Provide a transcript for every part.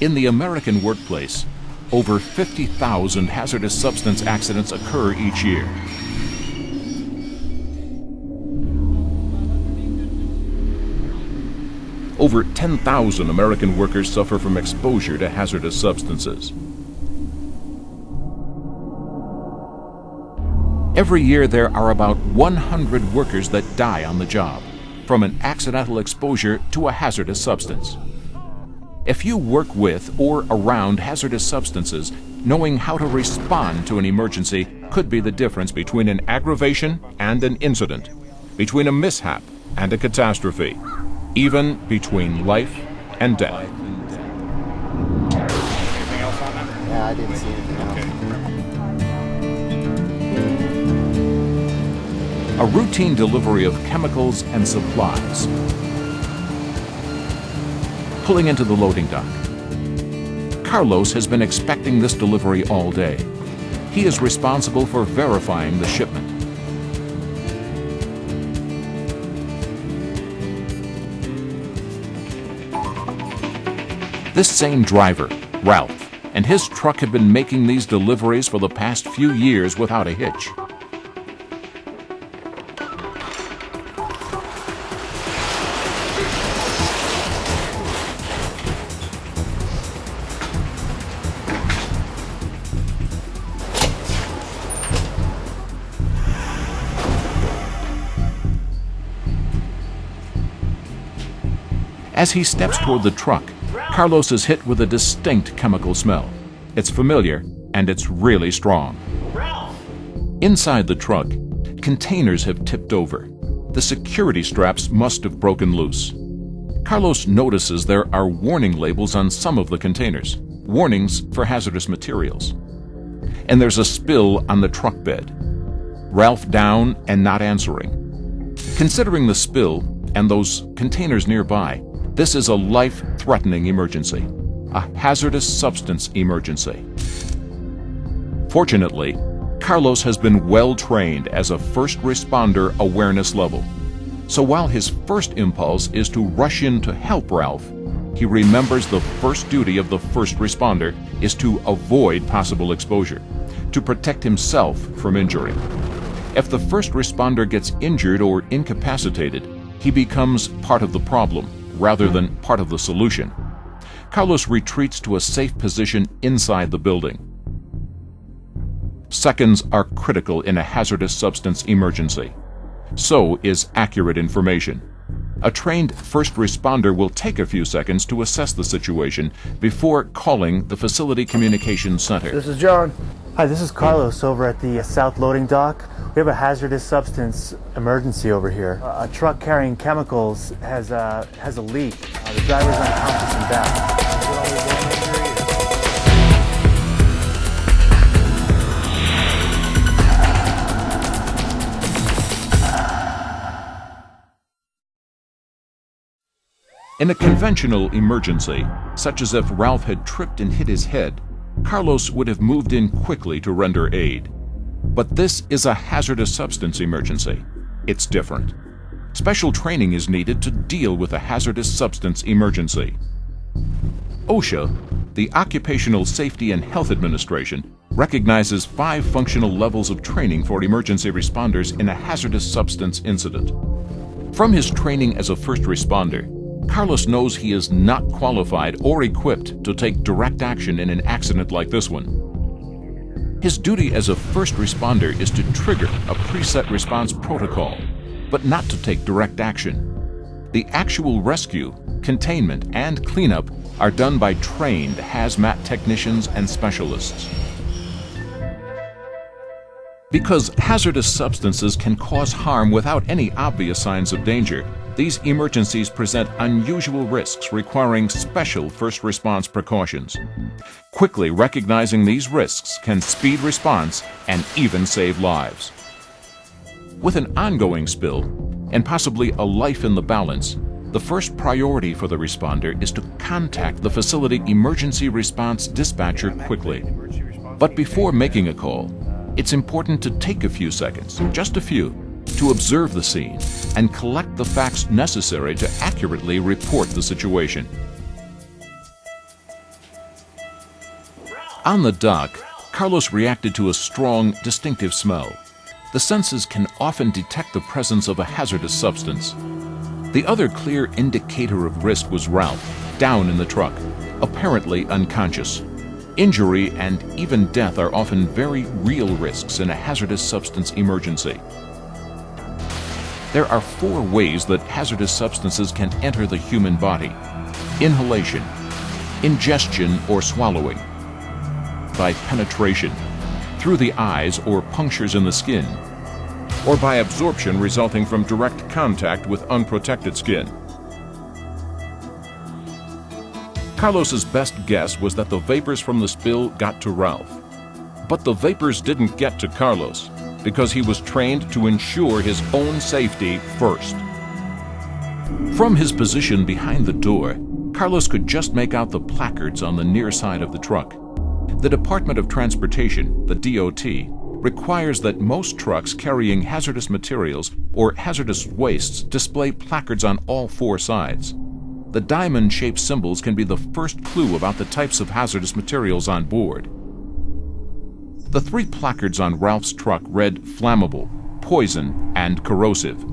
In the American workplace, over 50,000 hazardous substance accidents occur each year. Over 10,000 American workers suffer from exposure to hazardous substances. Every year there are about 100 workers that die on the job from an accidental exposure to a hazardous substance. If you work with or around hazardous substances, knowing how to respond to an emergency could be the difference between an aggravation and an incident, between a mishap and a catastrophe, even between life and death. Anything else on that? Yeah, I didn't see anything else. A routine delivery of chemicals and supplies. Pulling into the loading dock. Carlos has been expecting this delivery all day. He is responsible for verifying the shipment. This same driver, Ralph, and his truck have been making these deliveries for the past few years without a hitch. As he steps toward the truck, Carlos is hit with a distinct chemical smell. It's familiar, and it's really strong. Inside the truck, containers have tipped over. The security straps must have broken loose. Carlos notices there are warning labels on some of the containers, warnings for hazardous materials. And there's a spill on the truck bed. Ralph down and not answering. Considering the spill and those containers nearby, this is a life-threatening emergency, a hazardous substance emergency. Fortunately, Carlos has been well-trained as a first responder awareness level. So while his first impulse is to rush in to help Ralph, he remembers the first duty of the first responder is to avoid possible exposure, to protect himself from injury. If the first responder gets injured or incapacitated, he becomes part of the problem rather than part of the solution. Carlos retreats to a safe position inside the building. Seconds are critical in a hazardous substance emergency. So is accurate information. A trained first responder will take a few seconds to assess the situation before calling the Facility Communications Center. This is John. Hi, this is Carlos over at the South Loading Dock. We have a hazardous substance emergency over here. A truck carrying chemicals has a leak. The driver's unconscious and down. In a conventional emergency, such as if Ralph had tripped and hit his head, Carlos would have moved in quickly to render aid. But this is a hazardous substance emergency. It's different. Special training is needed to deal with a hazardous substance emergency. OSHA, the Occupational Safety and Health Administration, recognizes 5 functional levels of training for emergency responders in a hazardous substance incident. From his training as a first responder, Carlos knows he is not qualified or equipped to take direct action in an accident like this one. His duty as a first responder is to trigger a preset response protocol, but not to take direct action. The actual rescue, containment, and cleanup are done by trained hazmat technicians and specialists. Because hazardous substances can cause harm without any obvious signs of danger, these emergencies present unusual risks requiring special first response precautions. Quickly recognizing these risks can speed response and even save lives. With an ongoing spill, and possibly a life in the balance, the first priority for the responder is to contact the facility emergency response dispatcher quickly. But before making a call, it's important to take a few seconds, just a few, to observe the scene and collect the facts necessary to accurately report the situation. On the dock, Carlos reacted to a strong, distinctive smell. The senses can often detect the presence of a hazardous substance. The other clear indicator of risk was Ralph, down in the truck, apparently unconscious. Injury and even death are often very real risks in a hazardous substance emergency. There are 4 ways that hazardous substances can enter the human body: inhalation, ingestion or swallowing, by penetration, through the eyes or punctures in the skin, or by absorption resulting from direct contact with unprotected skin. Carlos's best guess was that the vapors from the spill got to Ralph. But the vapors didn't get to Carlos, because he was trained to ensure his own safety first. From his position behind the door, Carlos could just make out the placards on the near side of the truck. The Department of Transportation, the DOT, requires that most trucks carrying hazardous materials or hazardous wastes display placards on all 4 sides. The diamond-shaped symbols can be the first clue about the types of hazardous materials on board. The 3 placards on Ralph's truck read flammable, poison, and corrosive.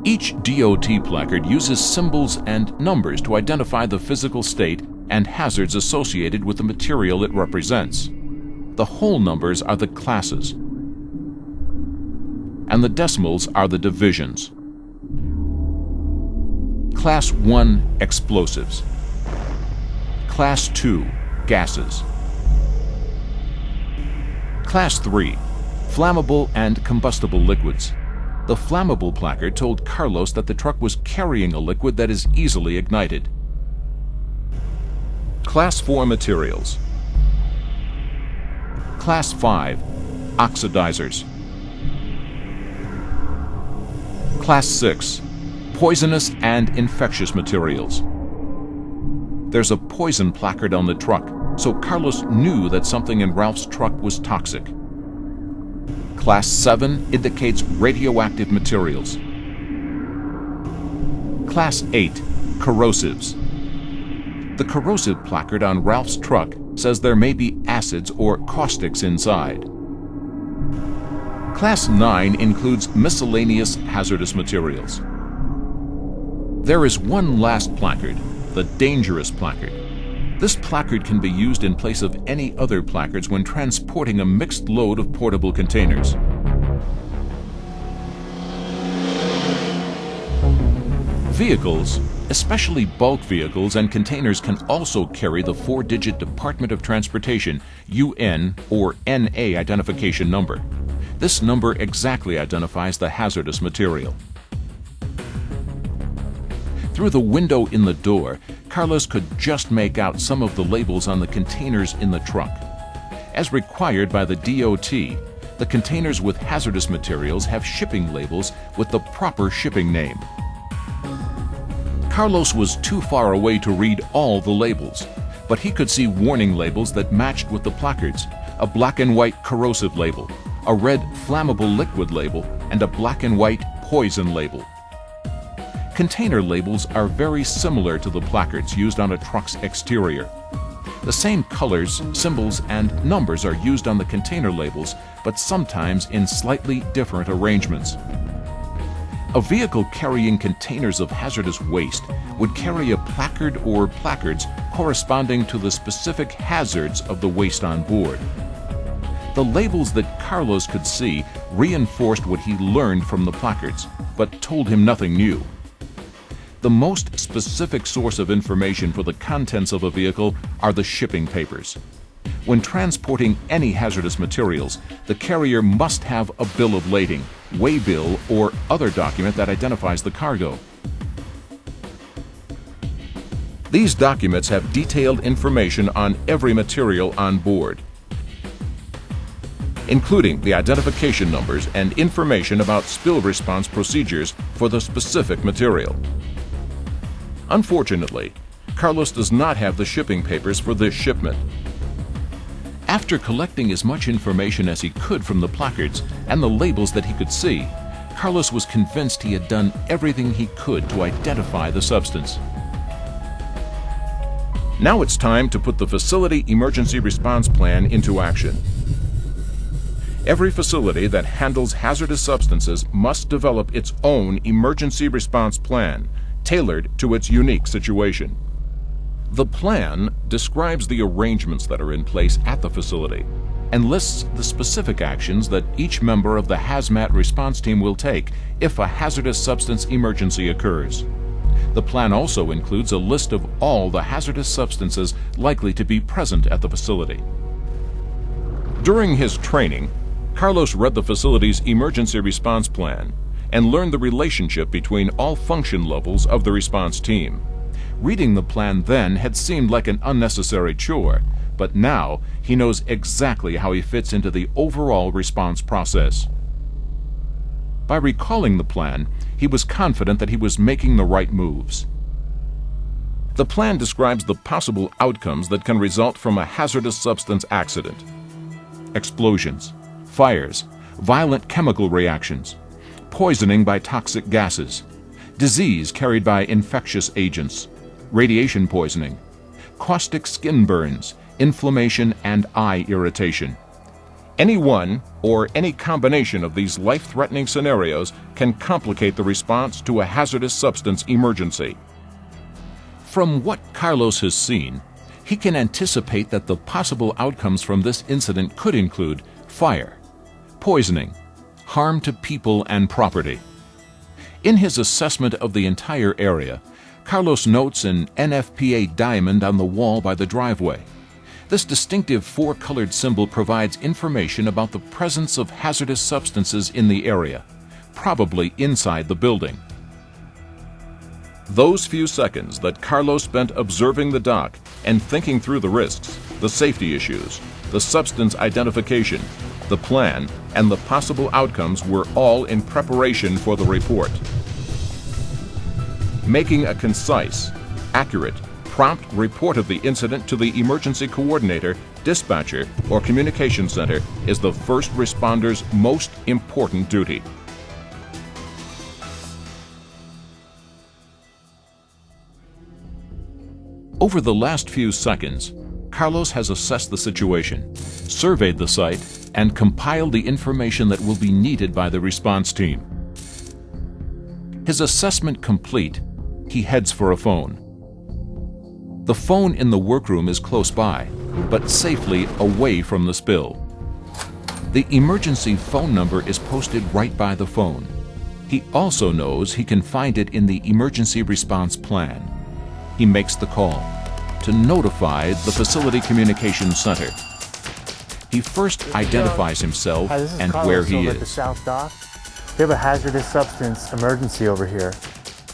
Each DOT placard uses symbols and numbers to identify the physical state and hazards associated with the material it represents. The whole numbers are the classes, and the decimals are the divisions. Class 1, explosives. Class 2, gases. Class 3, flammable and combustible liquids. The flammable placard told Carlos that the truck was carrying a liquid that is easily ignited. Class 4 materials. Class 5, oxidizers. Class 6, poisonous and infectious materials. There's a poison placard on the truck, so Carlos knew that something in Ralph's truck was toxic. Class 7 indicates radioactive materials. Class 8, corrosives. The corrosive placard on Ralph's truck says there may be acids or caustics inside. Class 9 includes miscellaneous hazardous materials. There is one last placard, the dangerous placard. This placard can be used in place of any other placards when transporting a mixed load of portable containers. Vehicles, especially bulk vehicles and containers, can also carry the 4-digit Department of Transportation UN or NA identification number. This number exactly identifies the hazardous material. Through the window in the door, Carlos could just make out some of the labels on the containers in the truck. As required by the DOT, the containers with hazardous materials have shipping labels with the proper shipping name. Carlos was too far away to read all the labels, but he could see warning labels that matched with the placards: a black and white corrosive label, a red flammable liquid label, and a black and white poison label. Container labels are very similar to the placards used on a truck's exterior. The same colors, symbols, and numbers are used on the container labels, but sometimes in slightly different arrangements. A vehicle carrying containers of hazardous waste would carry a placard or placards corresponding to the specific hazards of the waste on board. The labels that Carlos could see reinforced what he learned from the placards, but told him nothing new. The most specific source of information for the contents of a vehicle are the shipping papers. When transporting any hazardous materials, the carrier must have a bill of lading, waybill, or other document that identifies the cargo. These documents have detailed information on every material on board, including the identification numbers and information about spill response procedures for the specific material. Unfortunately, Carlos does not have the shipping papers for this shipment. After collecting as much information as he could from the placards and the labels that he could see, Carlos was convinced he had done everything he could to identify the substance. Now it's time to put the facility emergency response plan into action. Every facility that handles hazardous substances must develop its own emergency response plan, tailored to its unique situation. The plan describes the arrangements that are in place at the facility and lists the specific actions that each member of the hazmat response team will take if a hazardous substance emergency occurs. The plan also includes a list of all the hazardous substances likely to be present at the facility. During his training, Carlos read the facility's emergency response plan and learned the relationship between all function levels of the response team. Reading the plan then had seemed like an unnecessary chore, but now he knows exactly how he fits into the overall response process. By recalling the plan, he was confident that he was making the right moves. The plan describes the possible outcomes that can result from a hazardous substance accident: explosions, fires, violent chemical reactions, poisoning by toxic gases, disease carried by infectious agents, radiation poisoning, caustic skin burns, inflammation, and eye irritation. Any one or any combination of these life-threatening scenarios can complicate the response to a hazardous substance emergency. From what Carlos has seen, he can anticipate that the possible outcomes from this incident could include fire, poisoning, harm to people and property. In his assessment of the entire area, Carlos notes an NFPA diamond on the wall by the driveway. This distinctive four-colored symbol provides information about the presence of hazardous substances in the area, probably inside the building. Those few seconds that Carlos spent observing the dock and thinking through the risks, the safety issues, the substance identification, the plan, and the possible outcomes were all in preparation for the report. Making a concise, accurate, prompt report of the incident to the emergency coordinator, dispatcher, or communication center is the first responder's most important duty. Over the last few seconds, Carlos has assessed the situation, surveyed the site, and compiled the information that will be needed by the response team. His assessment complete, he heads for a phone. The phone in the workroom is close by, but safely away from the spill. The emergency phone number is posted right by the phone. He also knows he can find it in the emergency response plan. He makes the call to notify the facility communications center. He first identifies himself and where he At the is. South Dock. We have a hazardous substance emergency over here.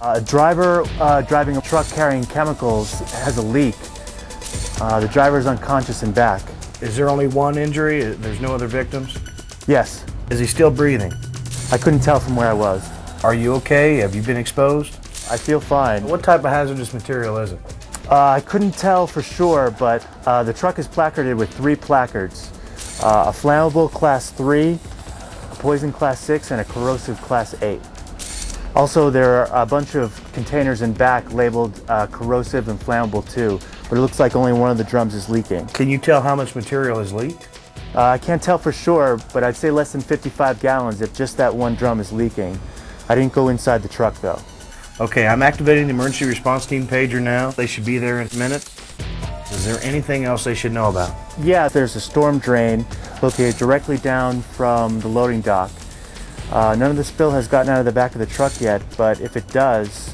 A driver driving a truck carrying chemicals has a leak. The driver is unconscious and back. Is there only one injury? There's no other victims? Yes, Is he still breathing? I couldn't tell from where I was. Are you okay? Have you been exposed? I feel fine. What type of hazardous material is it? I couldn't tell for sure, but the truck is placarded with 3 placards. A flammable class 3, a poison class 6, and a corrosive class 8. Also, there are a bunch of containers in back labeled corrosive and flammable too, but it looks like only one of the drums is leaking. Can you tell how much material is leaked? I can't tell for sure, but I'd say less than 55 gallons if just that one drum is leaking. I didn't go inside the truck though. Okay, I'm activating the emergency response team pager now. They should be there in minutes. Is there anything else they should know about? Yeah, there's a storm drain located directly down from the loading dock. None of the spill has gotten out of the back of the truck yet, but if it does,